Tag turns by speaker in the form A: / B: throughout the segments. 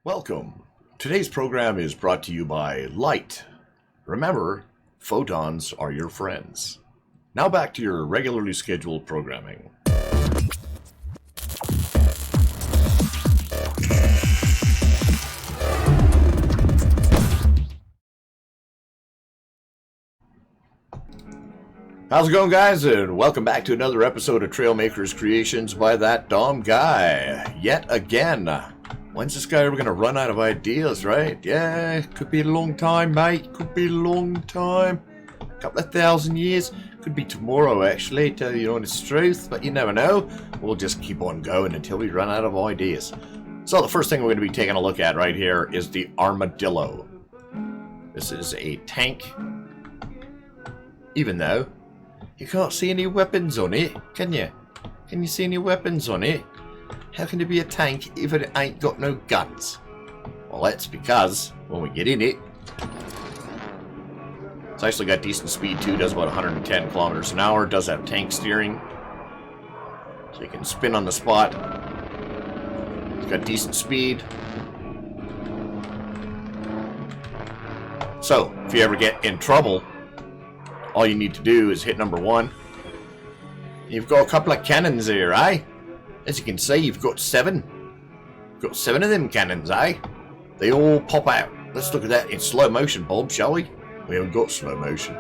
A: Welcome. Today's program is brought to you by Light. Remember, photons are your friends. Now back to your regularly scheduled programming. How's it going, guys? And welcome back to another episode of Trailmakers Creations by That Dumb Guy. Yet again. When's this guy ever going to run out of ideas, right? Yeah, could be a long time, mate. Could be a long time. Couple of thousand years. Could be tomorrow, actually, tell you the honest truth. But you never know. We'll just keep on going until we run out of ideas. So the first thing we're going to be taking a look at right here is the Armadillo. This is a tank. Even though you can't see any weapons on it, can you? Can you see any weapons on it? How can it be a tank if it ain't got no guns? Well, that's because when we get in it, it's actually got decent speed too, does about 110 kilometers an hour, does have tank steering, so you can spin on the spot. It's got decent speed. So, if you ever get in trouble, all you need to do is hit number 1. You've got a couple of cannons here, eh? As you can see, you've got 7. You've got 7 of them cannons, eh? They all pop out. Let's look at that in slow motion, Bob, shall we? We haven't got slow motion.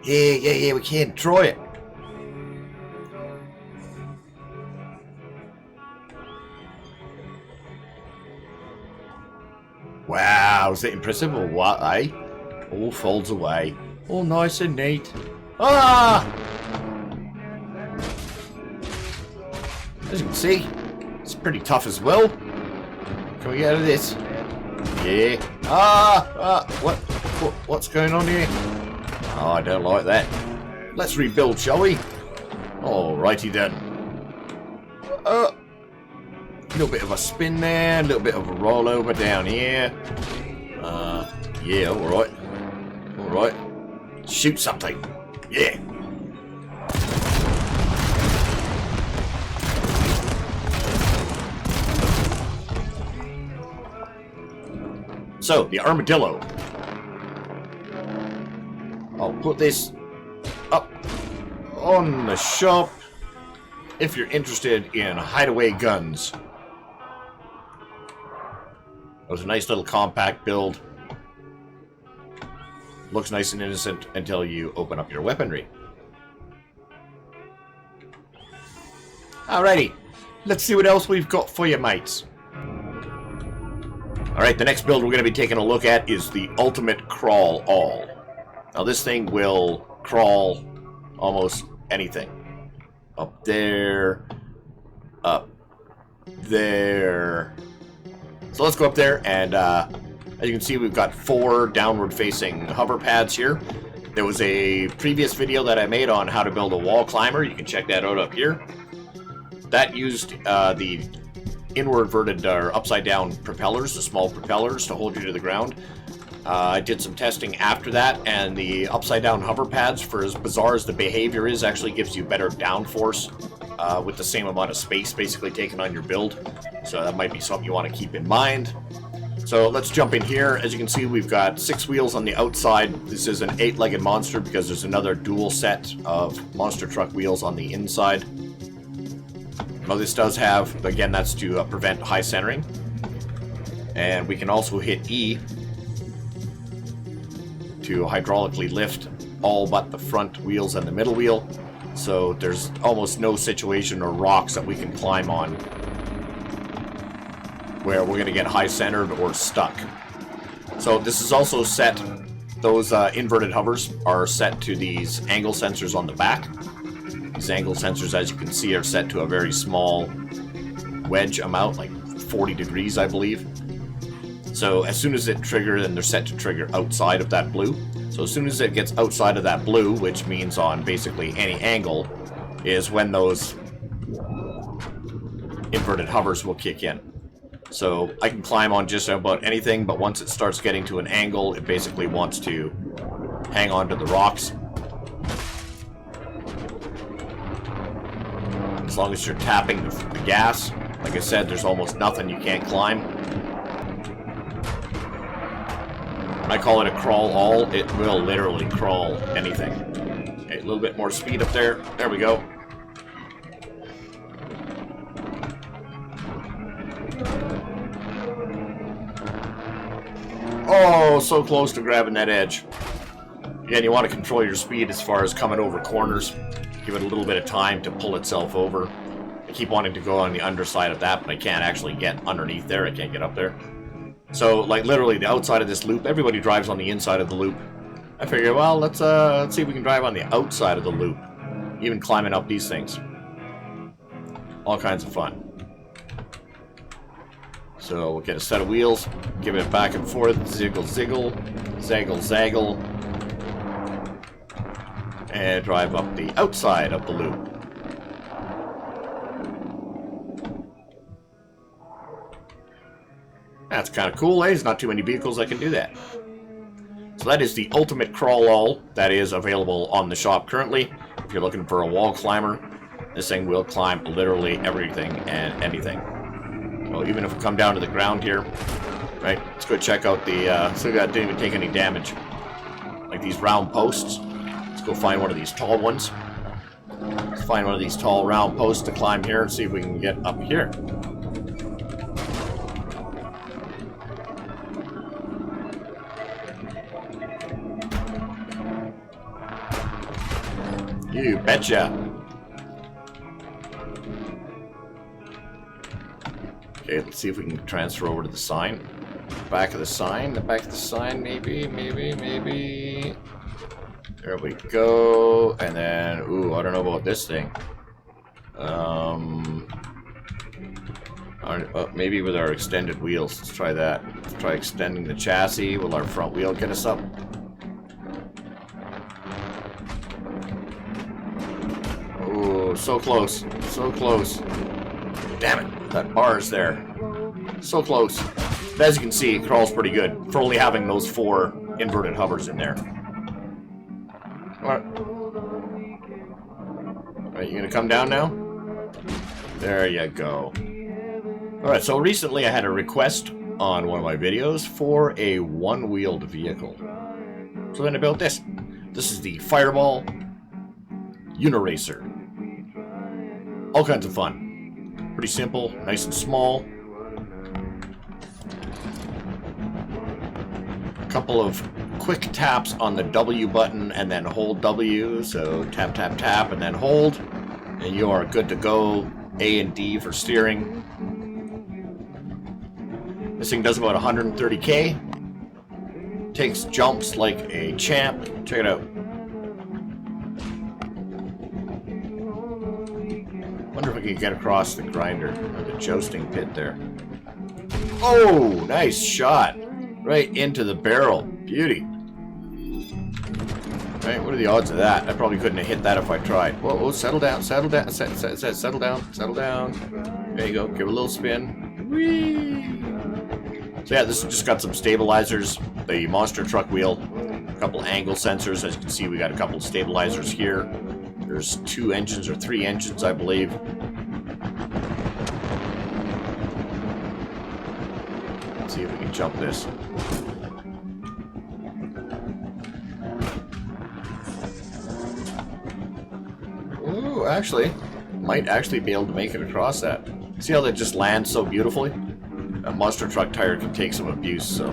A: Yeah, we can. Try it. Wow, is that impressive or what, eh? All folds away. All nice and neat. Ah! As you can see, it's pretty tough as well. Can we get out of this? Yeah. What's going on here? Oh, I don't like that. Let's rebuild, shall we? Alrighty then. A little bit of a spin there, a little bit of a rollover down here. Yeah, alright. Alright. Shoot something. Yeah. So, the Armadillo. I'll put this up on the shop if you're interested in hideaway guns. It was a nice little compact build. Looks nice and innocent until you open up your weaponry. Alrighty, let's see what else we've got for you, mates. Alright, the next build we're going to be taking a look at is the Ultimate Crawl All. Now this thing will crawl almost anything. Up there. Up there. So let's go up there and as you can see, we've got 4 downward facing hover pads here. There was a previous video that I made on how to build a wall climber. You can check that out up here. That used the inward-verted or upside-down propellers, the small propellers, to hold you to the ground. I did some testing after that, and the upside-down hover pads, for as bizarre as the behavior is, actually gives you better downforce with the same amount of space basically taken on your build. So that might be something you want to keep in mind. So let's jump in here. As you can see, we've got 6 wheels on the outside. This is an 8-legged monster because there's another dual set of monster truck wheels on the inside. Now this does have, again, that's to prevent high centering. And we can also hit E to hydraulically lift all but the front wheels and the middle wheel. So there's almost no situation or rocks that we can climb on where we're going to get high centered or stuck. So this is also set, those inverted hovers are set to these angle sensors on the back. These angle sensors, as you can see, are set to a very small wedge amount, like 40 degrees, I believe. So as soon as it triggers, and they're set to trigger outside of that blue. So as soon as it gets outside of that blue, which means on basically any angle, is when those inverted hovers will kick in. So I can climb on just about anything, but once it starts getting to an angle, it basically wants to hang on to the rocks. As long as you're tapping the gas, like I said, there's almost nothing you can't climb. I call it a crawl all. It will literally crawl anything. Okay, a little bit more speed up there. There we go. Oh, so close to grabbing that edge. Again, you want to control your speed as far as coming over corners. Give it a little bit of time to pull itself over. I keep wanting to go on the underside of that, but I can't actually get underneath there. I can't get up there. So, like, literally the outside of this loop, everybody drives on the inside of the loop. I figure, well, let's see if we can drive on the outside of the loop. Even climbing up these things. All kinds of fun. So we'll get a set of wheels, give it back and forth, ziggle, ziggle, zaggle, zaggle, and drive up the outside of the loop. That's kind of cool, eh? There's not too many vehicles that can do that. So that is the ultimate crawl all that is available on the shop currently. If you're looking for a wall climber, this thing will climb literally everything and anything. So even if we come down to the ground here, right, let's go check out the, so that didn't even take any damage. Like these round posts. Let's go find one of these tall ones. Let's find one of these tall round posts to climb here and see if we can get up here. You betcha. Okay, let's see if we can transfer over to the sign. Back of the sign, the back of the sign, maybe. There we go. And then, ooh, I don't know about this thing. Maybe with our extended wheels. Let's try that. Let's try extending the chassis. Will our front wheel get us up? Ooh, so close. So close. Damn it. That bar is there. So close. But as you can see, it crawls pretty good for only having those 4 inverted hovers in there. Alright, you gonna come down now? There you go. Alright, so recently I had a request on one of my videos for a one-wheeled vehicle. So then I built this. This is the Fireball Uniracer. All kinds of fun. Pretty simple, nice and small. A couple of quick taps on the W button and then hold W. So tap, tap, tap, and then hold. And you are good to go. A and D for steering. This thing does about 130k. Takes jumps like a champ. Check it out. Wonder if we can get across the grinder or the jousting pit there. Oh, nice shot. Right into the barrel. Beauty. Right, what are the odds of that? I probably couldn't have hit that if I tried. Whoa, whoa, settle down, settle down, settle down, settle down. There you go, give it a little spin. Whee! So yeah, this has just got some stabilizers, the monster truck wheel, a couple angle sensors. As you can see, we got a couple of stabilizers here. There's 2 engines or 3 engines, I believe. Let's see if we can jump this. Ooh, actually, might actually be able to make it across that. See how that just lands so beautifully? A monster truck tire can take some abuse, so.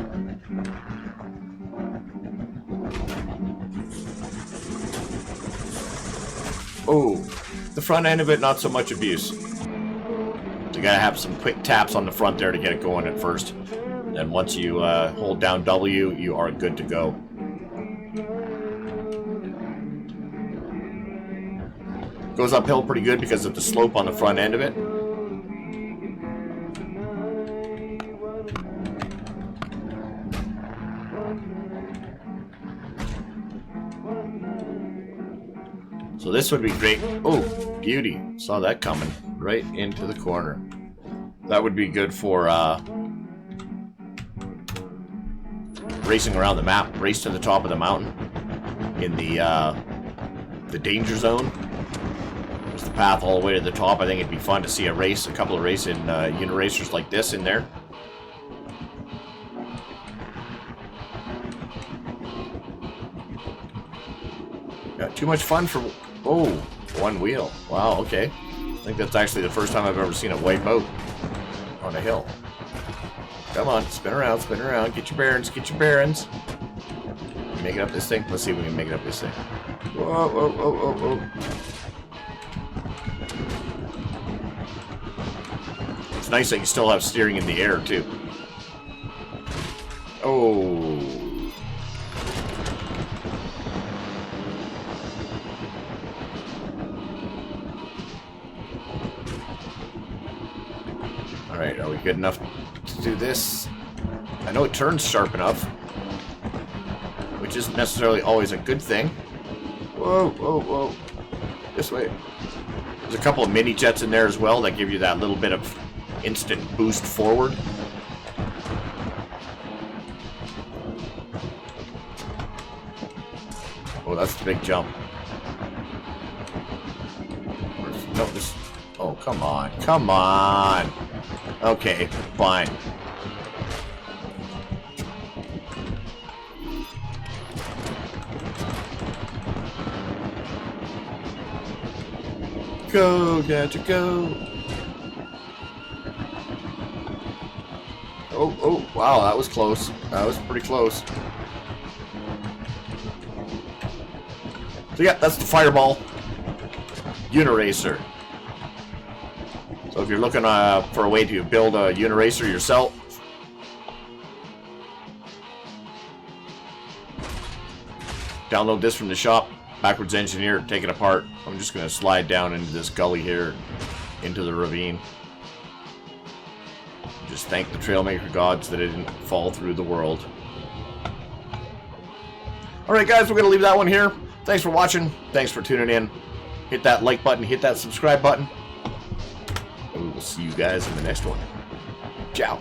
A: Oh, the front end of it, not so much abuse. You gotta have some quick taps on the front there to get it going at first. And once you hold down W, you are good to go. Goes uphill pretty good because of the slope on the front end of it. So this would be great. Oh, beauty. Saw that coming right into the corner. That would be good for racing around the map. Race to the top of the mountain in the danger zone. There's the path all the way to the top. I think it'd be fun to see a couple of races in Uniracers like this in there. Got too much fun for... Oh, one wheel. Wow, okay. I think that's actually the first time I've ever seen a white boat on a hill. Come on, spin around, get your bearings, get your bearings. Make it up this thing? Let's see if we can make it up this thing. Whoa, whoa, whoa, whoa, whoa. It's nice that you still have steering in the air, too. Oh. Alright, are we good enough to do this? I know it turns sharp enough, which isn't necessarily always a good thing. Whoa, whoa, whoa. This way. There's a couple of mini jets in there as well that give you that little bit of instant boost forward. Oh, that's the big jump. No, this... Oh, come on. Come on. Okay, fine. Go, Gadget, go. Oh, oh, wow, that was close. That was pretty close. So yeah, that's the Fireball Uniracer. So if you're looking for a way to build a Uniracer yourself, download this from the shop. Backwards Engineer, take it apart. I'm just going to slide down into this gully here, into the ravine. Just thank the Trailmaker gods that it didn't fall through the world. Alright guys, we're going to leave that one here. Thanks for watching. Thanks for tuning in. Hit that like button, hit that subscribe button. And we will see you guys in the next one. Ciao.